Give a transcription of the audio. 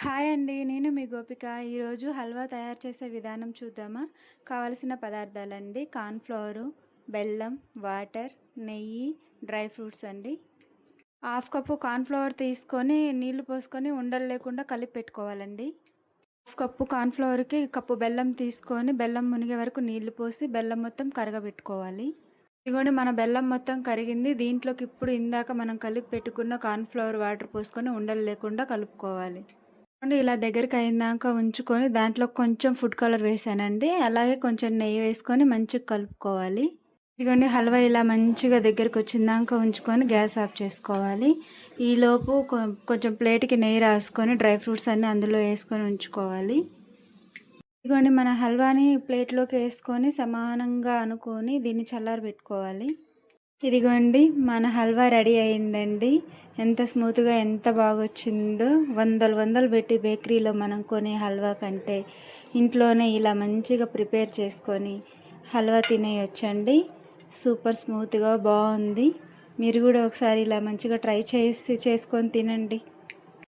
Hi అండి. నేను మీ గోపిక. ఈరోజు హల్వా తయారు చేసే విధానం చూద్దామా? కావలసిన పదార్థాలండి: కార్న్‌ఫ్లోరు, బెల్లం, వాటర్, నెయ్యి, డ్రై ఫ్రూట్స్ అండి. హాఫ్ కప్పు కార్న్‌ఫ్లవర్ తీసుకొని నీళ్లు పోసుకొని ఉండలు లేకుండా కలిపి పెట్టుకోవాలండి. హాఫ్ కప్పు కార్న్‌ఫ్లవర్‌కి కప్పు బెల్లం తీసుకొని బెల్లం మునిగే వరకు నీళ్లు పోసి బెల్లం మొత్తం కరగబెట్టుకోవాలి. ఇదిగోండి, మన బెల్లం మొత్తం కరిగింది. దీంట్లోకి ఇప్పుడు ఇందాక మనం కలిపి పెట్టుకున్న కార్న్‌ఫ్లవర్ వాటర్ పోసుకొని ఉండలు లేకుండా కలుపుకోవాలి. ఇలా దగ్గరికి అయిందాక ఉంచుకొని దాంట్లో కొంచెం ఫుడ్ కలర్ వేసానండి. అలాగే కొంచెం నెయ్యి వేసుకొని మంచిగా కలుపుకోవాలి. ఇదిగోండి, హల్వా ఇలా మంచిగా దగ్గరికి వచ్చిందాక ఉంచుకొని గ్యాస్ ఆఫ్ చేసుకోవాలి. ఈలోపు కొంచెం ప్లేట్కి నెయ్యి రాసుకొని డ్రై ఫ్రూట్స్ అన్నీ అందులో వేసుకొని ఉంచుకోవాలి. ఇదిగోండి, మన హల్వాని ప్లేట్లోకి వేసుకొని సమానంగా అనుకొని దీన్ని చల్లారబెట్టుకోవాలి. ఇదిగోండి, మన హల్వా రెడీ అయిందండి. ఎంత స్మూత్గా ఎంత బాగా వచ్చిందో. వందలు పెట్టి బేకరీలో మనం కొనే హల్వా కంటే ఇంట్లోనే ఇలా మంచిగా ప్రిపేర్ చేసుకొని హల్వా తినేయొచ్చండి. సూపర్ స్మూత్గా బాగుంది. మీరు కూడా ఒకసారి ఇలా మంచిగా ట్రై చేసుకొని తినండి.